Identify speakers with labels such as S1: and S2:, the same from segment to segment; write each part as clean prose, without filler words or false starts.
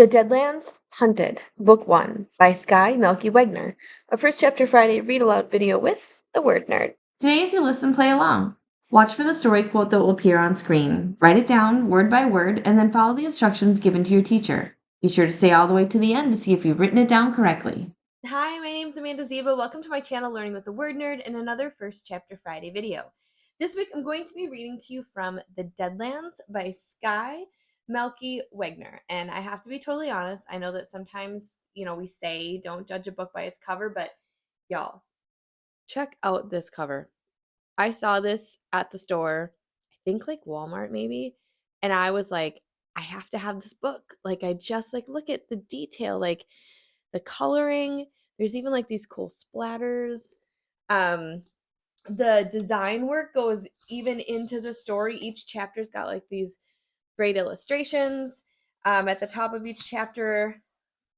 S1: The Deadlands, Hunted, Book 1 by Skye Melki-Wegner, a First Chapter Friday read aloud video with the Word Nerd.
S2: Today, as you listen, play along. Watch for the story quote that will appear on screen. Write it down word by word and then follow the instructions given to your teacher. Be sure to stay all the way to the end to see if you've written it down correctly.
S3: Hi, my name is Amanda Zieba. Welcome to my channel, Learning with the Word Nerd, and another First Chapter Friday video. This week, I'm going to be reading to you from The Deadlands by Skye Melki-Wegner. And I have to be totally honest, I know that sometimes, we say don't judge a book by its cover, but y'all, check out this cover. I saw this at the store, I think like Walmart maybe, and I was like, I have to have this book. Like I just look at the detail, like the coloring. There's even like these cool splatters. Um the design work goes even into the story. Each chapter's got like these great illustrations. At the top of each chapter,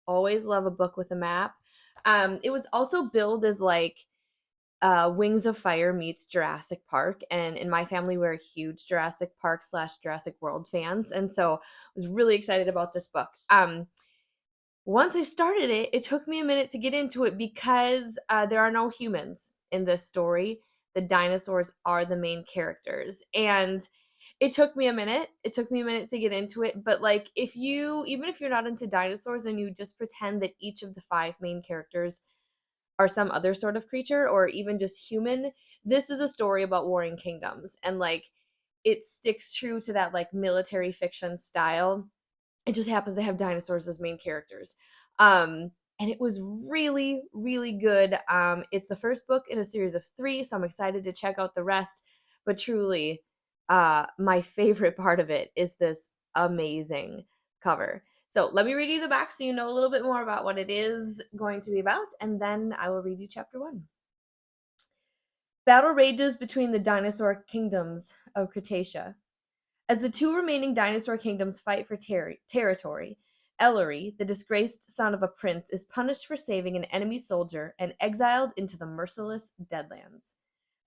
S3: always love a book with a map. It was also billed as like Wings of Fire meets Jurassic Park. And in my family, we're huge Jurassic Park / Jurassic World fans. And so I was really excited about this book. Once I started it, it took me a minute to get into it because there are no humans in this story. The dinosaurs are the main characters. And it took me a minute. It took me a minute to get into it. But like even if you're not into dinosaurs and you just pretend that each of the 5 main characters are some other sort of creature or even just human, this is a story about warring kingdoms. And like it sticks true to that like military fiction style. It just happens to have dinosaurs as main characters. And it was really, really good. It's the first book in a series of 3, so I'm excited to check out the rest. But truly, my favorite part of it is this amazing cover. So let me read you the back so you know a little bit more about what it is going to be about, and then I will read you chapter 1. Battle rages between the dinosaur kingdoms of Cretacea. As the 2 remaining dinosaur kingdoms fight for territory, Eleri, the disgraced son of a prince, is punished for saving an enemy soldier and exiled into the merciless Deadlands,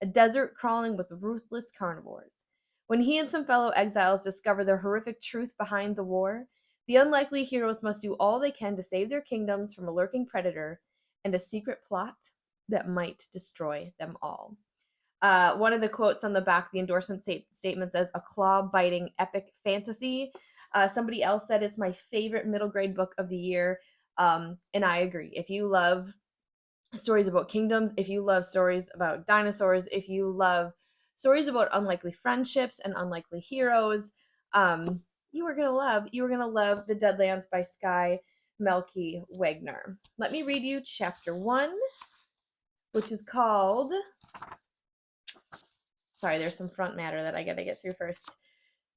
S3: a desert crawling with ruthless carnivores. When he and some fellow exiles discover the horrific truth behind the war, the unlikely heroes must do all they can to save their kingdoms from a lurking predator and a secret plot that might destroy them all. One of the quotes on the back, the endorsement statement says, "A claw-biting epic fantasy." Somebody else said it's my favorite middle grade book of the year, and I agree. If you love stories about kingdoms, if you love stories about dinosaurs, if you love stories about unlikely friendships and unlikely heroes, you are gonna love The Deadlands by Skye Melki-Wegner. Let me read you chapter 1, which is called. Sorry, there's some front matter that I gotta get through first.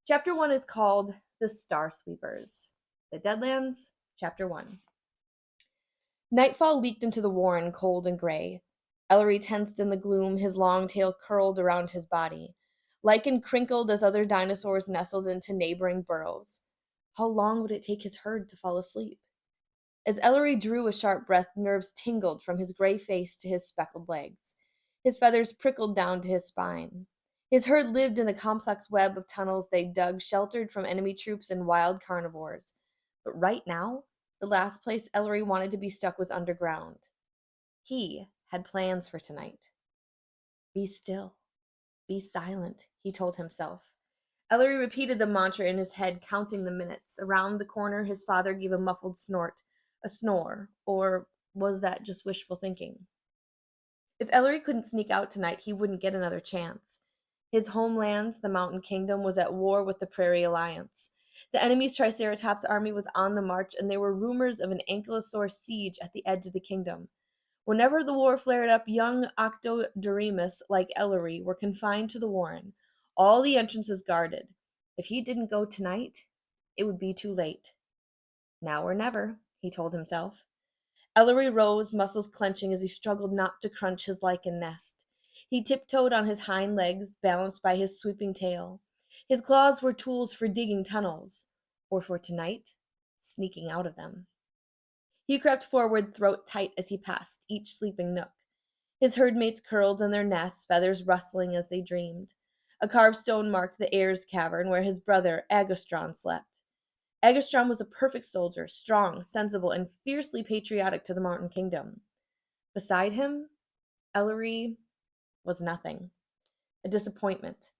S3: Chapter 1 is called The Star Sweepers. The Deadlands, Chapter 1. Nightfall leaked into the warren, cold and gray. Eleri tensed in the gloom, his long tail curled around his body. Lichen crinkled as other dinosaurs nestled into neighboring burrows. How long would it take his herd to fall asleep? As Eleri drew a sharp breath, nerves tingled from his gray face to his speckled legs. His feathers prickled down to his spine. His herd lived in the complex web of tunnels they dug, sheltered from enemy troops and wild carnivores. But right now, the last place Eleri wanted to be stuck was underground. He had plans for tonight. Be still. Be silent, he told himself. Eleri repeated the mantra in his head, counting the minutes. Around the corner, his father gave a muffled snort, a snore, or was that just wishful thinking? If Eleri couldn't sneak out tonight, he wouldn't get another chance. His homeland, the Mountain Kingdom, was at war with the Prairie Alliance. The enemy's Triceratops army was on the march, and there were rumors of an ankylosaur siege at the edge of the kingdom. Whenever the war flared up, young octoduremus like Eleri were confined to the warren, all the entrances guarded. If he didn't go tonight, it would be too late. Now or never, he told himself. Eleri rose, muscles clenching as he struggled not to crunch his lichen nest. He tiptoed on his hind legs, balanced by his sweeping tail. His claws were tools for digging tunnels, or for tonight, sneaking out of them. He crept forward, throat tight as he passed each sleeping nook. His herdmates curled in their nests, feathers rustling as they dreamed. A carved stone marked the heir's cavern where his brother Agastron slept. Agastron was a perfect soldier, strong, sensible, and fiercely patriotic to the Mountain Kingdom. Beside him, Eleri was nothing. A disappointment.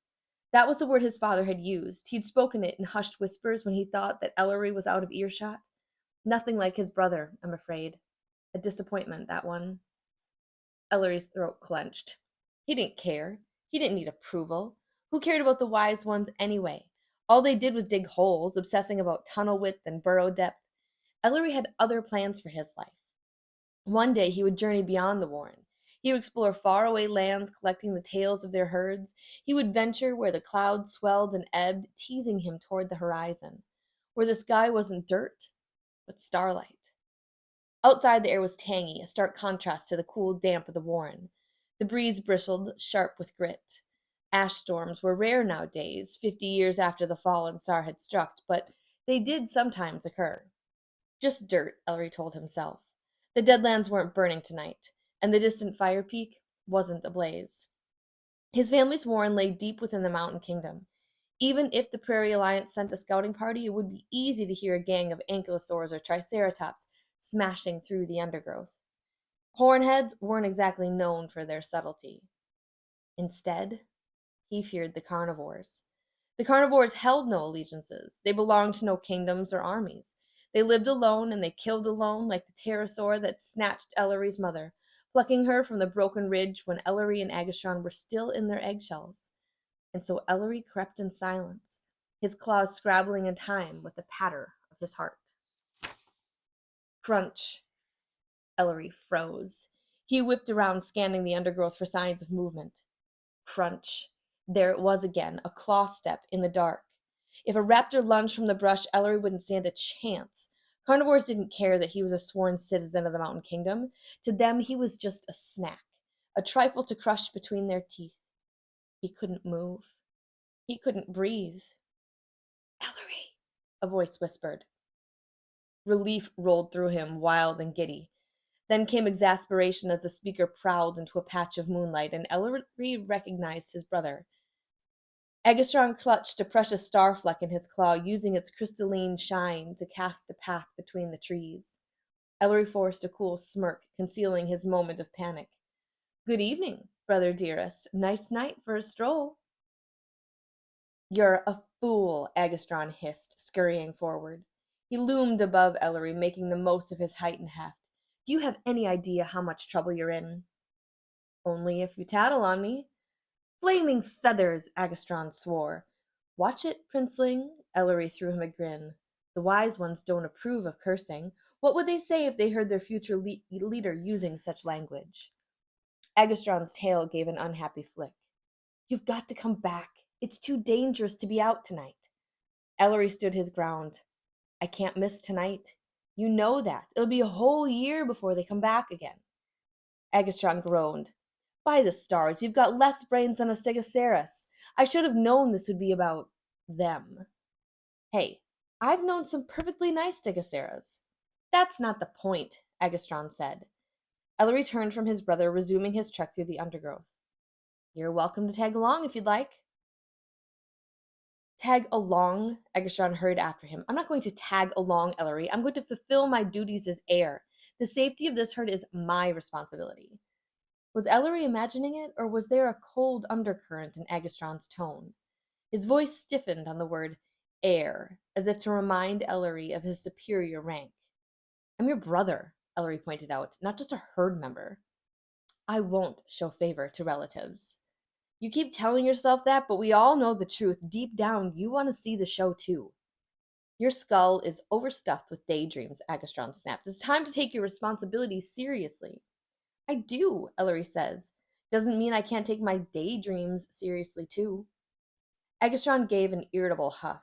S3: That was the word his father had used. He'd spoken it in hushed whispers when he thought that Eleri was out of earshot. Nothing like his brother, I'm afraid. A disappointment, that one. Ellery's throat clenched. He didn't care. He didn't need approval. Who cared about the wise ones anyway? All they did was dig holes, obsessing about tunnel width and burrow depth. Ellery had other plans for his life. One day he would journey beyond the Warren. He would explore faraway lands, collecting the tales of their herds. He would venture where the clouds swelled and ebbed, teasing him toward the horizon, where the sky wasn't dirt, but starlight. Outside, the air was tangy, a stark contrast to the cool damp of the Warren. The breeze bristled, sharp with grit. Ash storms were rare nowadays, 50 years after the fallen star had struck, but they did sometimes occur. Just dirt, Ellery told himself. The Deadlands weren't burning tonight, and the distant fire peak wasn't ablaze. His family's warren lay deep within the mountain kingdom. Even if the Prairie Alliance sent a scouting party, it would be easy to hear a gang of ankylosaurs or triceratops smashing through the undergrowth. Hornheads weren't exactly known for their subtlety. Instead, he feared the carnivores. The carnivores held no allegiances. They belonged to no kingdoms or armies. They lived alone and they killed alone, like the pterosaur that snatched Ellery's mother, plucking her from the broken ridge when Eleri and Agastron were still in their eggshells. And so Ellery crept in silence, his claws scrabbling in time with the patter of his heart. Crunch. Ellery froze. He whipped around, scanning the undergrowth for signs of movement. Crunch. There it was again, a claw step in the dark. If a raptor lunged from the brush, Ellery wouldn't stand a chance. Carnivores didn't care that he was a sworn citizen of the Mountain Kingdom. To them, he was just a snack, a trifle to crush between their teeth. He couldn't move. He couldn't breathe. Ellery, a voice whispered. Relief rolled through him, wild and giddy. Then came exasperation as the speaker prowled into a patch of moonlight, and Ellery recognized his brother. Agastron clutched a precious star fleck in his claw, using its crystalline shine to cast a path between the trees. Ellery forced a cool smirk, concealing his moment of panic. Good evening, brother dearest. Nice night for a stroll. You're a fool, Agastron hissed, scurrying forward. He loomed above Ellery, making the most of his height and heft. Do you have any idea how much trouble you're in? Only if you tattle on me. Flaming feathers, Agastron swore. Watch it, princeling. Ellery threw him a grin. The wise ones don't approve of cursing. What would they say if they heard their future leader using such language? Agastron's tail gave an unhappy flick. You've got to come back. It's too dangerous to be out tonight. Ellery stood his ground. I can't miss tonight. You know that. It'll be a whole year before they come back again. Agastron groaned. By the stars, you've got less brains than a stegosaurus. I should have known this would be about them. Hey, I've known some perfectly nice stegosaurus. That's not the point, Agastron said. Ellery turned from his brother, resuming his trek through the undergrowth. You're welcome to tag along if you'd like. Tag along, Agastron hurried after him. I'm not going to tag along, Ellery. I'm going to fulfill my duties as heir. The safety of this herd is my responsibility. Was Ellery imagining it, or was there a cold undercurrent in Agastron's tone? His voice stiffened on the word heir, as if to remind Ellery of his superior rank. I'm your brother, Ellery pointed out, not just a herd member. I won't show favor to relatives. You keep telling yourself that, but we all know the truth. Deep down, you want to see the show too. Your skull is overstuffed with daydreams, Agastron snapped. It's time to take your responsibilities seriously. I do, Ellery says. Doesn't mean I can't take my daydreams seriously too. Agastron gave an irritable huff.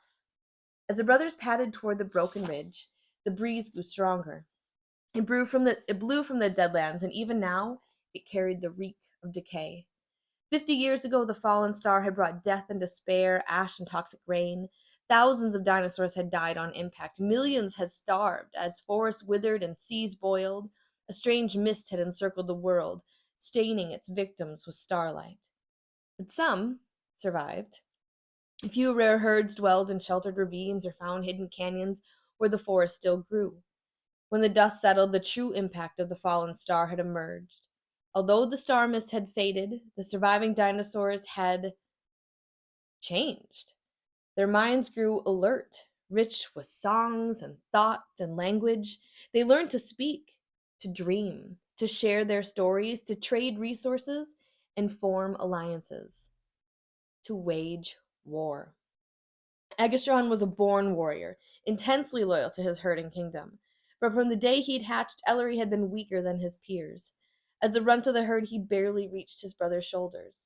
S3: As the brothers padded toward the broken ridge, the breeze grew stronger. It blew from the Deadlands, and even now it carried the reek of decay. 50 years ago, the fallen star had brought death and despair, ash and toxic rain. Thousands of dinosaurs had died on impact. Millions had starved as forests withered and seas boiled. A strange mist had encircled the world, staining its victims with starlight. But some survived. A few rare herds dwelled in sheltered ravines or found hidden canyons where the forest still grew. When the dust settled, the true impact of the fallen star had emerged. Although the star mist had faded, the surviving dinosaurs had changed. Their minds grew alert, rich with songs and thought and language. They learned to speak, to dream, to share their stories, to trade resources, and form alliances, to wage war. Agastron was a born warrior, intensely loyal to his herd and kingdom. But from the day he'd hatched, Eleri had been weaker than his peers. As the runt of the herd, he barely reached his brother's shoulders.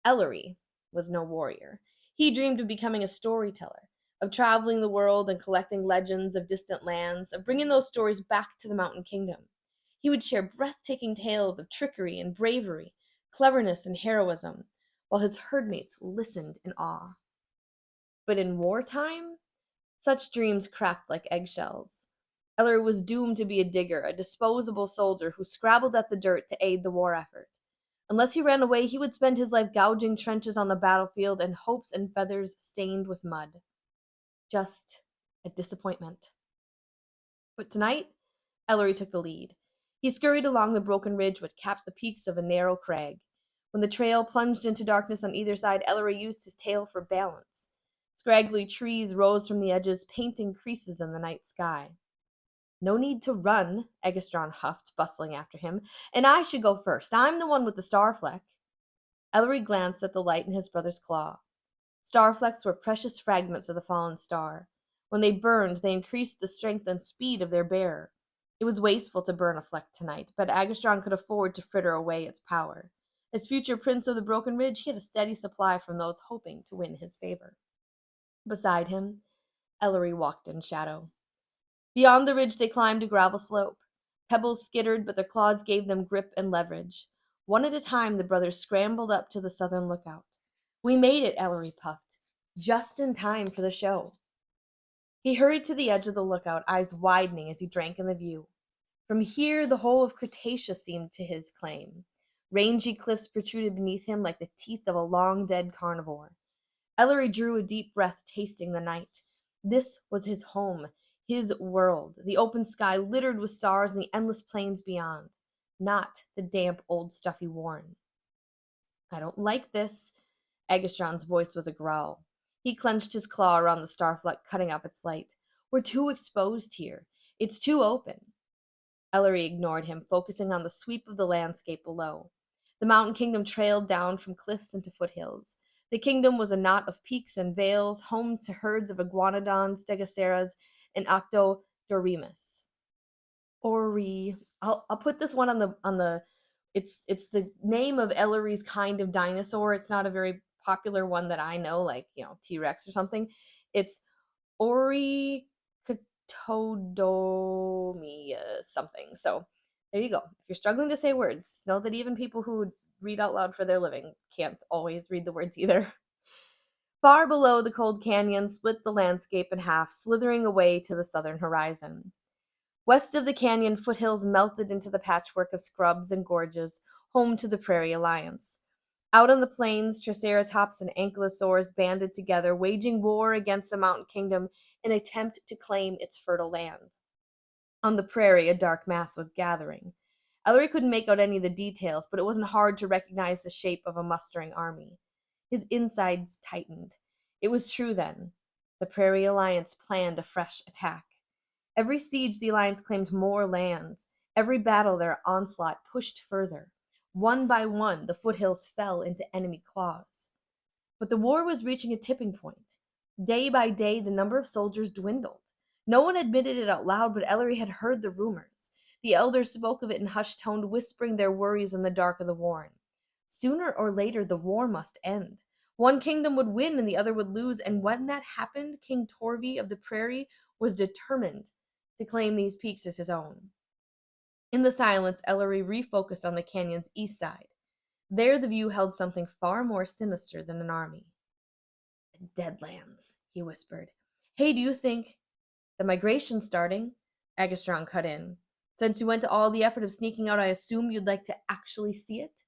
S3: Eleri was no warrior. He dreamed of becoming a storyteller, of traveling the world and collecting legends of distant lands, of bringing those stories back to the Mountain Kingdom. He would share breathtaking tales of trickery and bravery, cleverness and heroism, while his herdmates listened in awe. But in wartime, such dreams cracked like eggshells. Eleri was doomed to be a digger, a disposable soldier who scrabbled at the dirt to aid the war effort. Unless he ran away, he would spend his life gouging trenches on the battlefield and hopes and feathers stained with mud. Just a disappointment. But tonight, Eleri took the lead. He scurried along the broken ridge which capped the peaks of a narrow crag. When the trail plunged into darkness on either side, Eleri used his tail for balance. Scraggly trees rose from the edges, painting creases in the night sky. No need to run, Egastron huffed, bustling after him. And I should go first. I'm the one with the star fleck. Eleri glanced at the light in his brother's claw. Star flecks were precious fragments of the fallen star. When they burned, they increased the strength and speed of their bearer. It was wasteful to burn a fleck tonight, but Agastron could afford to fritter away its power. As future prince of the Broken Ridge, he had a steady supply from those hoping to win his favor. Beside him, Eleri walked in shadow. Beyond the ridge they climbed a gravel slope. Pebbles skittered, but their claws gave them grip and leverage. One at a time, the brothers scrambled up to the southern lookout. We made it, Eleri puffed, just in time for the show. He hurried to the edge of the lookout, eyes widening as he drank in the view. From here, the whole of Cretacea seemed to his claim. Rangy cliffs protruded beneath him like the teeth of a long-dead carnivore. Eleri drew a deep breath, tasting the night. This was his home, his world, the open sky littered with stars and the endless plains beyond, not the damp old stuffy warren. I don't like this. Agastron's voice was a growl. He clenched his claw around the starfleck, cutting up its light. We're too exposed here. It's too open. Eleri ignored him, focusing on the sweep of the landscape below. The mountain kingdom trailed down from cliffs into foothills. The kingdom was a knot of peaks and vales, home to herds of iguanodons, stegoceras, and octodoremus. Ori. I'll put this one on the. It's the name of Eleri's kind of dinosaur. It's not a very popular one that I know, like T-Rex or something. It's Ori Todomia something. So there you go. If you're struggling to say words, know that even people who read out loud for their living can't always read the words either. Far below, the cold canyon split the landscape in half, slithering away to the southern horizon. West of the canyon, foothills melted into the patchwork of scrubs and gorges, home to the Prairie Alliance. Out on the plains, triceratops and ankylosaurs banded together, waging war against the mountain kingdom in an attempt to claim its fertile land. On the prairie, a dark mass was gathering. Eleri couldn't make out any of the details, but it wasn't hard to recognize the shape of a mustering army. His insides tightened. It was true then. The Prairie Alliance planned a fresh attack. Every siege, the Alliance claimed more land. Every battle, their onslaught pushed further. One by one, the foothills fell into enemy claws. But the war was reaching a tipping point. Day by day, the number of soldiers dwindled. No one admitted it out loud, but Eleri had heard the rumors. The elders spoke of it in hushed tone, whispering their worries in the dark of the warren. Sooner or later, the war must end. One kingdom would win and the other would lose, and when that happened, King Torvi of the Prairie was determined to claim these peaks as his own. In the silence, Eleri refocused on the canyon's east side. There the view held something far more sinister than an army. The Deadlands, he whispered. Hey, do you think the migration's starting? Agastron cut in. Since you went to all the effort of sneaking out, I assume you'd like to actually see it?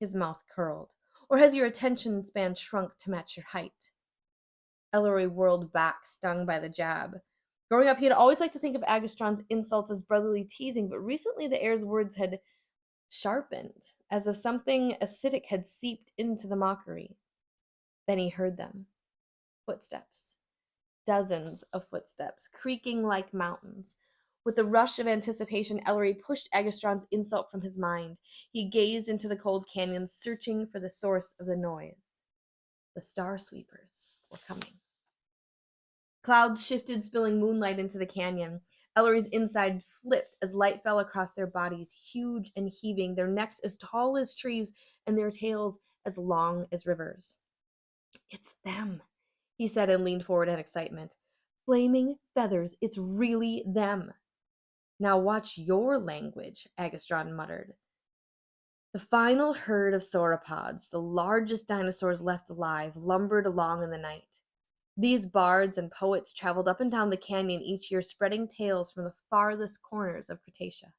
S3: His mouth curled. Or has your attention span shrunk to match your height? Eleri whirled back, stung by the jab. Growing up, he had always liked to think of Agastron's insults as brotherly teasing, but recently the heir's words had sharpened, as if something acidic had seeped into the mockery. Then he heard them. Footsteps. Dozens of footsteps, creaking like mountains. With a rush of anticipation, Eleri pushed Agastron's insult from his mind. He gazed into the cold canyon, searching for the source of the noise. The star sweepers were coming. Clouds shifted, spilling moonlight into the canyon. Ellery's inside flipped as light fell across their bodies, huge and heaving, their necks as tall as trees and their tails as long as rivers. "It's them," he said and leaned forward in excitement. "Flaming feathers, it's really them." "Now watch your language," Agastron muttered. The final herd of sauropods, the largest dinosaurs left alive, lumbered along in the night. These bards and poets traveled up and down the canyon each year, spreading tales from the farthest corners of Cretacea.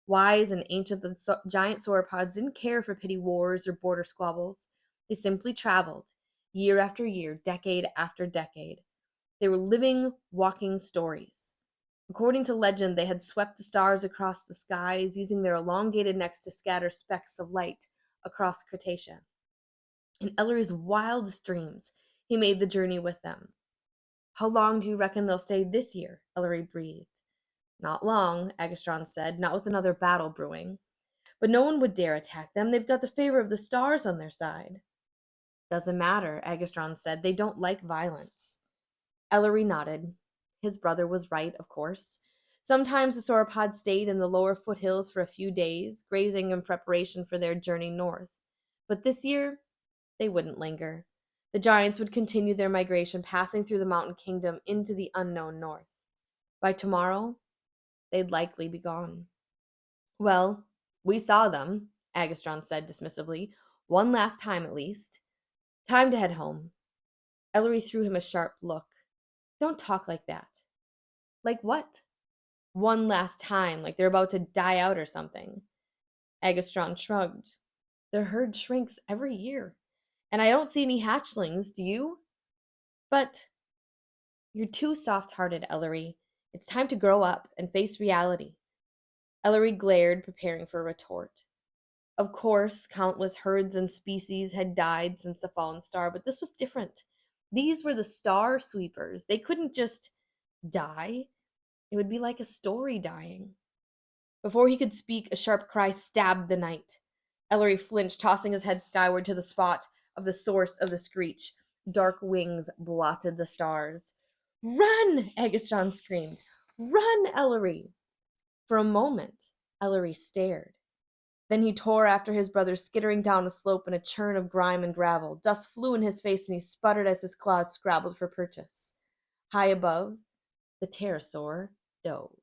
S3: Wise and ancient, the giant sauropods didn't care for petty wars or border squabbles. They simply traveled, year after year, decade after decade. They were living, walking stories. According to legend, they had swept the stars across the skies, using their elongated necks to scatter specks of light across Cretacea. In Ellery's wildest dreams, he made the journey with them. "How long do you reckon they'll stay this year?" Eleri breathed. "Not long," Agastron said, "not with another battle brewing. But no one would dare attack them. They've got the favor of the stars on their side." "Doesn't matter," Agastron said. "They don't like violence." Eleri nodded. His brother was right, of course. Sometimes the sauropods stayed in the lower foothills for a few days, grazing in preparation for their journey north. But this year, they wouldn't linger. The giants would continue their migration, passing through the mountain kingdom into the unknown north. By tomorrow, they'd likely be gone. "Well, we saw them," Agastron said dismissively. "One last time, at least. Time to head home." Eleri threw him a sharp look. "Don't talk like that." "Like what?" "One last time, like they're about to die out or something." Agastron shrugged. "Their herd shrinks every year. And I don't see any hatchlings, do you?" "But—" "You're too soft-hearted, Eleri. It's time to grow up and face reality." Eleri glared, preparing for a retort. Of course, countless herds and species had died since the fallen star, but this was different. These were the star sweepers. They couldn't just die. It would be like a story dying. Before he could speak, a sharp cry stabbed the night. Eleri flinched, tossing his head skyward to the spot of the source of the screech. Dark wings blotted the stars. "Run!" Agastron screamed. "Run, Eleri!" For a moment, Eleri stared. Then he tore after his brother, skittering down a slope in a churn of grime and gravel. Dust flew in his face, and he sputtered as his claws scrabbled for purchase. High above, the pterosaur dove.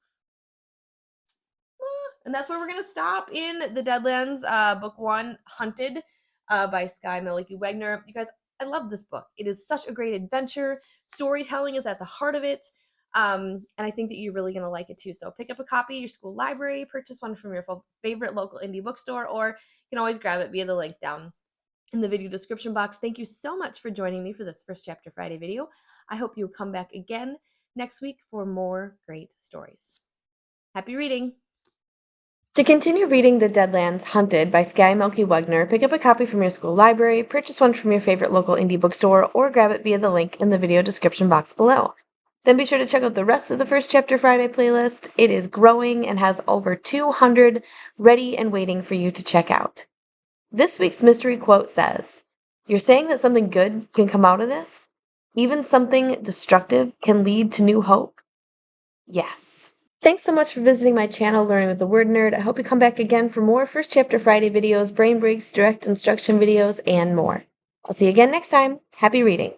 S3: And that's where we're going to stop in the Deadlands, book 1, Hunted, by Skye Melki-Wegner. You guys, I love this book. It is such a great adventure. Storytelling is at the heart of it. And I think that you're really going to like it too. So pick up a copy at your school library, purchase one from your favorite local indie bookstore, or you can always grab it via the link down in the video description box. Thank you so much for joining me for this First Chapter Friday video. I hope you'll come back again next week for more great stories. Happy reading!
S1: To continue reading The Deadlands, Hunted by Skye Melki-Wegner, pick up a copy from your school library, purchase one from your favorite local indie bookstore, or grab it via the link in the video description box below. Then be sure to check out the rest of the First Chapter Friday playlist. It is growing and has over 200 ready and waiting for you to check out. This week's mystery quote says, "You're saying that something good can come out of this? Even something destructive can lead to new hope?" Yes. Thanks so much for visiting my channel, Learning with the Word Nerd. I hope you come back again for more First Chapter Friday videos, brain breaks, direct instruction videos, and more. I'll see you again next time. Happy reading.